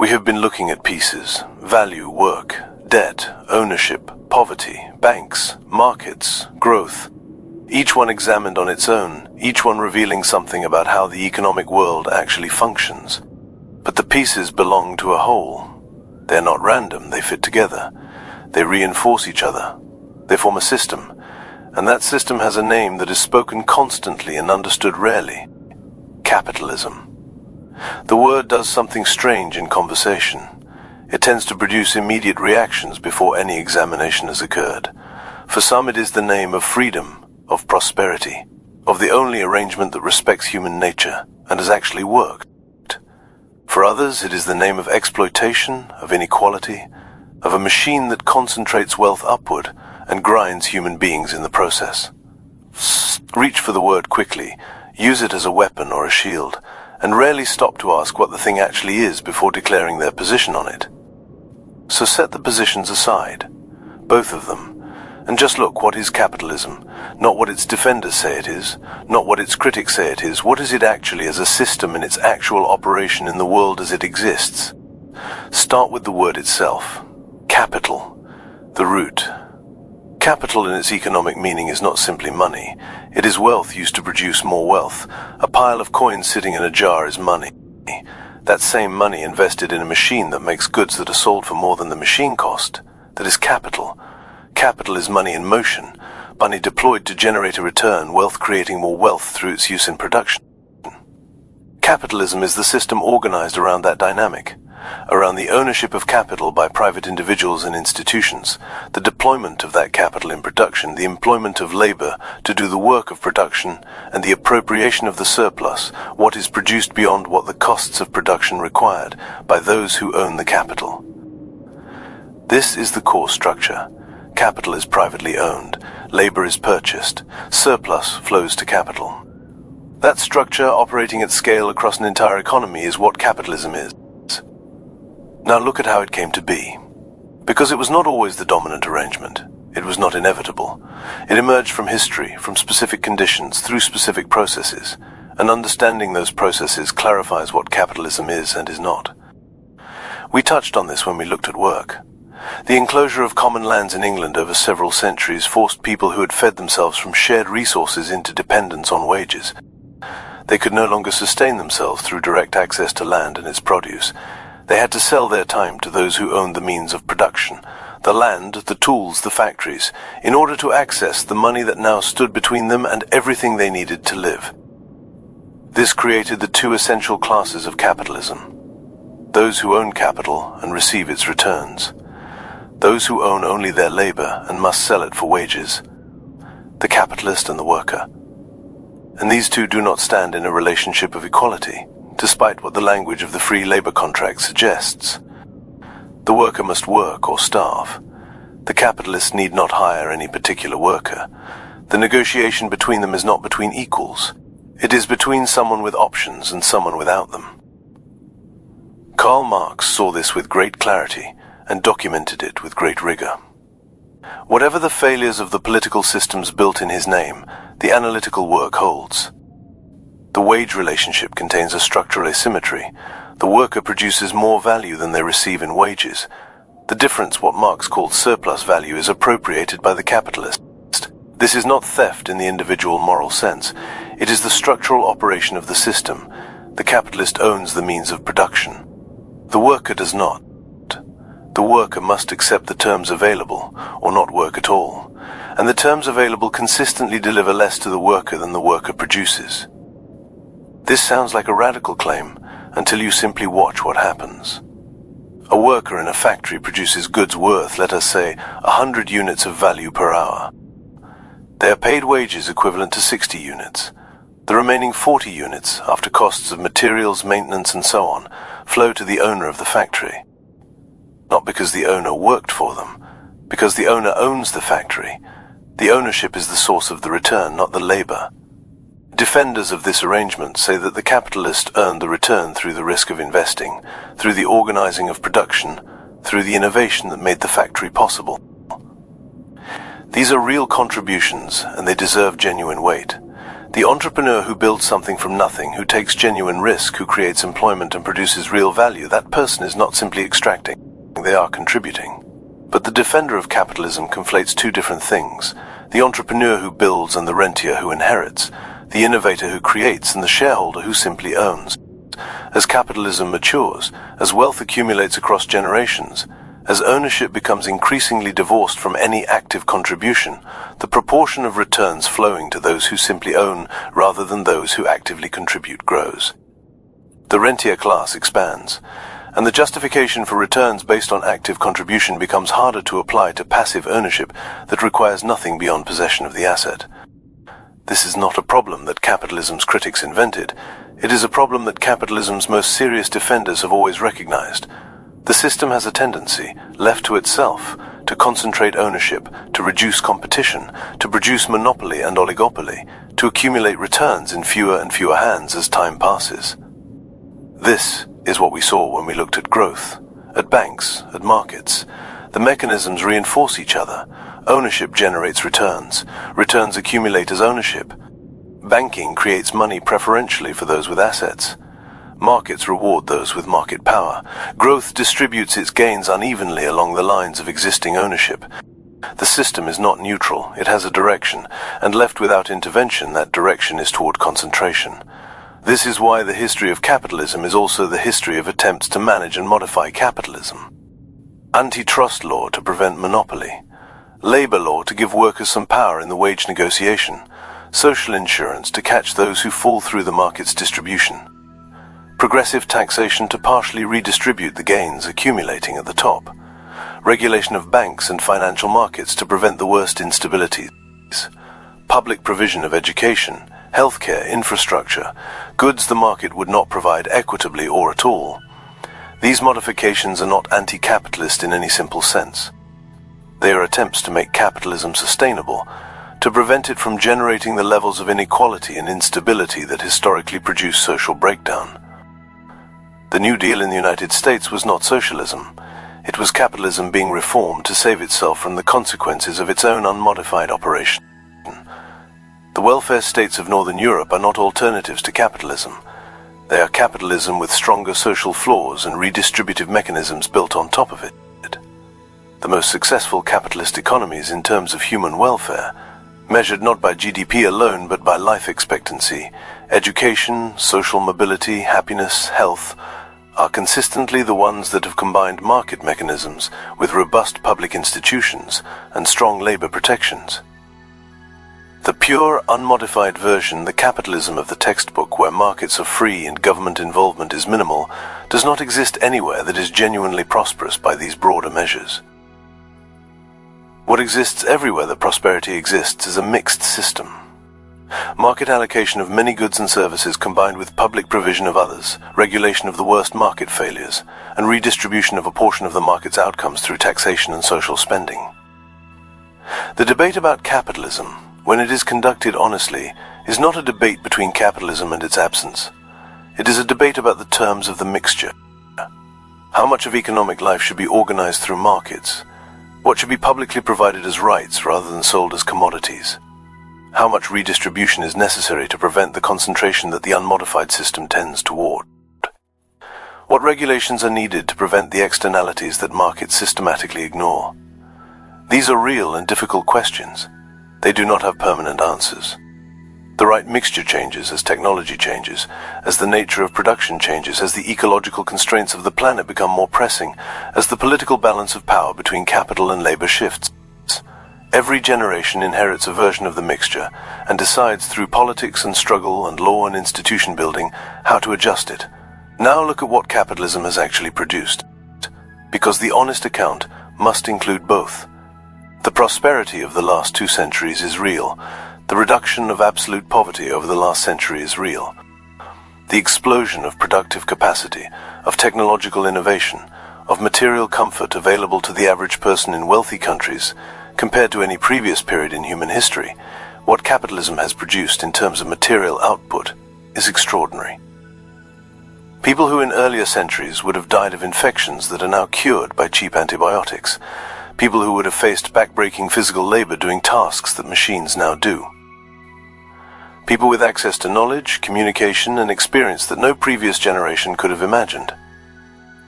We have been looking at pieces: value, work, debt, ownership, poverty, banks, markets, growth. Each one examined on its own, each one revealing something about how the economic world actually functions. But the pieces belong to a whole. They're not random, they fit together. They reinforce each other. They form a system, and that system has a name that is spoken constantly and understood rarely: capitalism. The word does something strange in conversation. It tends to produce immediate reactions before any examination has occurred. For some it is the name of freedom, of prosperity, of the only arrangement that respects human nature and has actually worked. For others it is the name of exploitation, of inequality, of a machine that concentrates wealth upward and grinds human beings in the process. Reach for the word quickly, use it as a weapon or a shield, and rarely stop to ask what the thing actually is before declaring their position on it. So set the positions aside, both of them, and just look: what is capitalism? Not what its defenders say it is, not what its critics say it is. What is it actually as a system in its actual operation in the world as it exists? Start with the word itself. Capital, the root. Capital in its economic meaning is not simply money. It is wealth used to produce more wealth. A pile of coins sitting in a jar is money. That same money invested in a machine that makes goods that are sold for more than the machine cost. That is capital. Capital is money in motion, money deployed to generate a return, wealth creating more wealth through its use in production. Capitalism is the system organized around that dynamic, around the ownership of capital by private individuals and institutions, the deployment of that capital in production, the employment of labor to do the work of production, and the appropriation of the surplus, what is produced beyond what the costs of production required, by those who own the capital. This is the core structure. Capital is privately owned, labor is purchased, surplus flows to capital. That structure, operating at scale across an entire economy, is what capitalism is. Now look at how it came to be. Because it was not always the dominant arrangement. It was not inevitable. It emerged from history, from specific conditions, through specific processes, and understanding those processes clarifies what capitalism is and is not. We touched on this when we looked at work. The enclosure of common lands in England over several centuries forced people who had fed themselves from shared resources into dependence on wages. They could no longer sustain themselves through direct access to land and its produce. They had to sell their time to those who owned the means of production, the land, the tools, the factories, in order to access the money that now stood between them and everything they needed to live. This created the two essential classes of capitalism: those who own capital and receive its returns, those who own only their labor and must sell it for wages, the capitalist and the worker. And these two do not stand in a relationship of equality, despite what the language of the free labor contract suggests. The worker must work or starve. The capitalist need not hire any particular worker. The negotiation between them is not between equals. It is between someone with options and someone without them. Karl Marx saw this with great clarity and documented it with great rigor. Whatever the failures of the political systems built in his name, the analytical work holds. The wage relationship contains a structural asymmetry. The worker produces more value than they receive in wages. The difference, what Marx called surplus value, is appropriated by the capitalist. This is not theft in the individual moral sense. It is the structural operation of the system. The capitalist owns the means of production. The worker does not. The worker must accept the terms available, or not work at all, and the terms available consistently deliver less to the worker than the worker produces. This sounds like a radical claim until you simply watch what happens. A worker in a factory produces goods worth, let us say, 100 units of value per hour. They are paid wages equivalent to 60 units. The remaining 40 units, after costs of materials, maintenance, and so on, flow to the owner of the factory. Not because the owner worked for them, because the owner owns the factory. The ownership is the source of the return, not the labor. Defenders of this arrangement say that the capitalist earned the return through the risk of investing, through the organizing of production, through the innovation that made the factory possible. These are real contributions, and they deserve genuine weight. The entrepreneur who builds something from nothing, who takes genuine risk, who creates employment and produces real value, that person is not simply extracting, they are contributing. But the defender of capitalism conflates two different things: the entrepreneur who builds and the rentier who inherits, the innovator who creates and the shareholder who simply owns. As capitalism matures, as wealth accumulates across generations, as ownership becomes increasingly divorced from any active contribution, the proportion of returns flowing to those who simply own rather than those who actively contribute grows. The rentier class expands, and the justification for returns based on active contribution becomes harder to apply to passive ownership that requires nothing beyond possession of the asset. This is not a problem that capitalism's critics invented. It is a problem that capitalism's most serious defenders have always recognized. The system has a tendency, left to itself, to concentrate ownership, to reduce competition, to produce monopoly and oligopoly, to accumulate returns in fewer and fewer hands as time passes. This is what we saw when we looked at growth, at banks, at markets. The mechanisms reinforce each other. Ownership generates returns. Returns accumulate as ownership. Banking creates money preferentially for those with assets. Markets reward those with market power. Growth distributes its gains unevenly along the lines of existing ownership. The system is not neutral, it has a direction, and left without intervention, that direction is toward concentration. This is why the history of capitalism is also the history of attempts to manage and modify capitalism. Antitrust law to prevent monopoly. Labor law to give workers some power in the wage negotiation. Social insurance to catch those who fall through the market's distribution. Progressive taxation to partially redistribute the gains accumulating at the top. Regulation of banks and financial markets to prevent the worst instabilities. Public provision of education, healthcare, infrastructure, goods the market would not provide equitably or at all. These modifications are not anti-capitalist in any simple sense. They are attempts to make capitalism sustainable, to prevent it from generating the levels of inequality and instability that historically produce social breakdown. The New Deal in the United States was not socialism. It was capitalism being reformed to save itself from the consequences of its own unmodified operation. The welfare states of Northern Europe are not alternatives to capitalism. They are capitalism with stronger social flaws and redistributive mechanisms built on top of it. The most successful capitalist economies in terms of human welfare, measured not by GDP alone but by life expectancy, education, social mobility, happiness, health, are consistently the ones that have combined market mechanisms with robust public institutions and strong labor protections. The pure, unmodified version, the capitalism of the textbook where markets are free and government involvement is minimal, does not exist anywhere that is genuinely prosperous by these broader measures. What exists everywhere that prosperity exists is a mixed system. Market allocation of many goods and services combined with public provision of others, regulation of the worst market failures, and redistribution of a portion of the market's outcomes through taxation and social spending. The debate about capitalism, when it is conducted honestly, is not a debate between capitalism and its absence. It is a debate about the terms of the mixture. How much of economic life should be organized through markets? What should be publicly provided as rights rather than sold as commodities? How much redistribution is necessary to prevent the concentration that the unmodified system tends toward? What regulations are needed to prevent the externalities that markets systematically ignore? These are real and difficult questions. They do not have permanent answers. The right mixture changes as technology changes, as the nature of production changes, as the ecological constraints of the planet become more pressing, as the political balance of power between capital and labor shifts. Every generation inherits a version of the mixture and decides through politics and struggle and law and institution building how to adjust it. Now look at what capitalism has actually produced. Because the honest account must include both. The prosperity of the last 2 centuries is real. The reduction of absolute poverty over the last century is real. The explosion of productive capacity, of technological innovation, of material comfort available to the average person in wealthy countries, compared to any previous period in human history, what capitalism has produced in terms of material output is extraordinary. People who in earlier centuries would have died of infections that are now cured by cheap antibiotics, people who would have faced back-breaking physical labor doing tasks that machines now do. People with access to knowledge, communication, and experience that no previous generation could have imagined.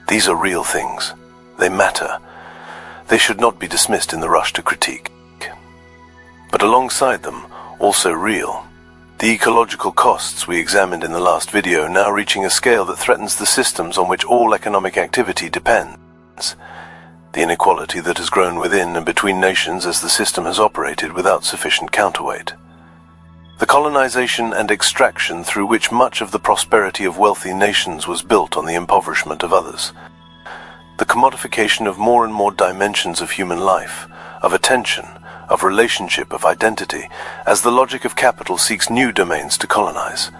These are real things. They matter. They should not be dismissed in the rush to critique. But alongside them, also real. The ecological costs we examined in the last video now reaching a scale that threatens the systems on which all economic activity depends. The inequality that has grown within and between nations as the system has operated without sufficient counterweight. The colonization and extraction through which much of the prosperity of wealthy nations was built on the impoverishment of others. The commodification of more and more dimensions of human life, of attention, of relationship, of identity, as the logic of capital seeks new domains to colonize.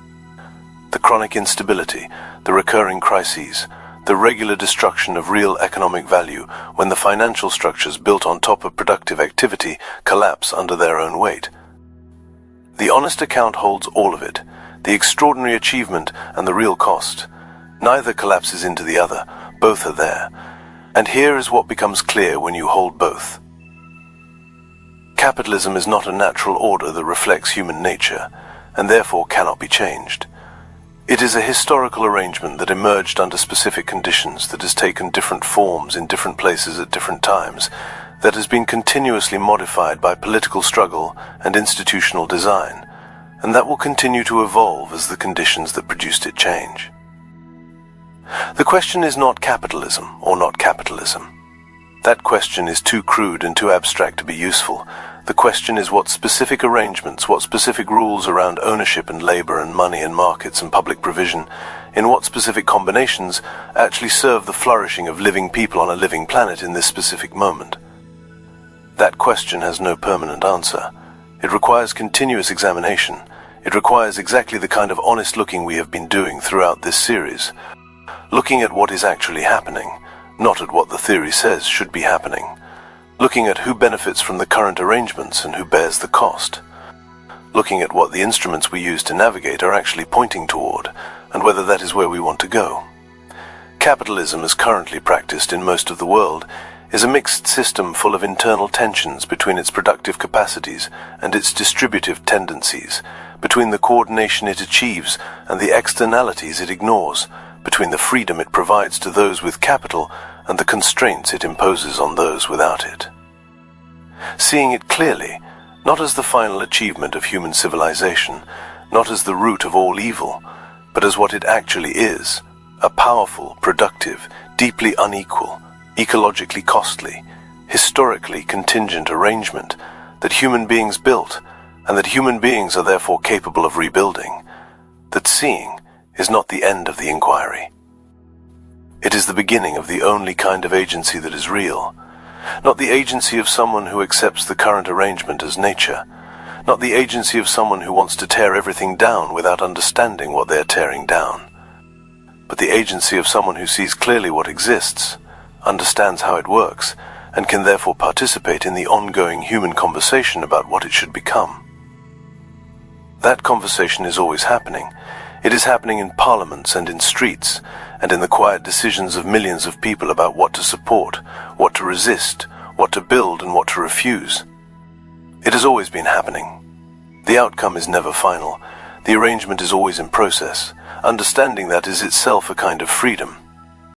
The chronic instability, the recurring crises, the regular destruction of real economic value when the financial structures built on top of productive activity collapse under their own weight. The honest account holds all of it, the extraordinary achievement and the real cost. Neither collapses into the other, both are there. And here is what becomes clear when you hold both. Capitalism is not a natural order that reflects human nature, and therefore cannot be changed. It is a historical arrangement that emerged under specific conditions, that has taken different forms in different places at different times, that has been continuously modified by political struggle and institutional design, and that will continue to evolve as the conditions that produced it change. The question is not capitalism or not capitalism. That question is too crude and too abstract to be useful. The question is what specific arrangements, what specific rules around ownership and labor and money and markets and public provision, in what specific combinations actually serve the flourishing of living people on a living planet in this specific moment. That question has no permanent answer. It requires continuous examination. It requires exactly the kind of honest looking we have been doing throughout this series. Looking at what is actually happening, not at what the theory says should be happening. Looking at who benefits from the current arrangements and who bears the cost. Looking at what the instruments we use to navigate are actually pointing toward, and whether that is where we want to go. Capitalism, as currently practiced in most of the world, is a mixed system full of internal tensions between its productive capacities and its distributive tendencies, between the coordination it achieves and the externalities it ignores, between the freedom it provides to those with capital and the constraints it imposes on those without it. Seeing it clearly, not as the final achievement of human civilization, not as the root of all evil, but as what it actually is, a powerful, productive, deeply unequal, ecologically costly, historically contingent arrangement that human beings built, and that human beings are therefore capable of rebuilding, that seeing is not the end of the inquiry. It is the beginning of the only kind of agency that is real, not the agency of someone who accepts the current arrangement as nature, not the agency of someone who wants to tear everything down without understanding what they are tearing down, but the agency of someone who sees clearly what exists, understands how it works, and can therefore participate in the ongoing human conversation about what it should become. That conversation is always happening. It is happening in parliaments and in streets, and in the quiet decisions of millions of people about what to support, what to resist, what to build and what to refuse. It has always been happening. The outcome is never final. The arrangement is always in process. Understanding that is itself a kind of freedom.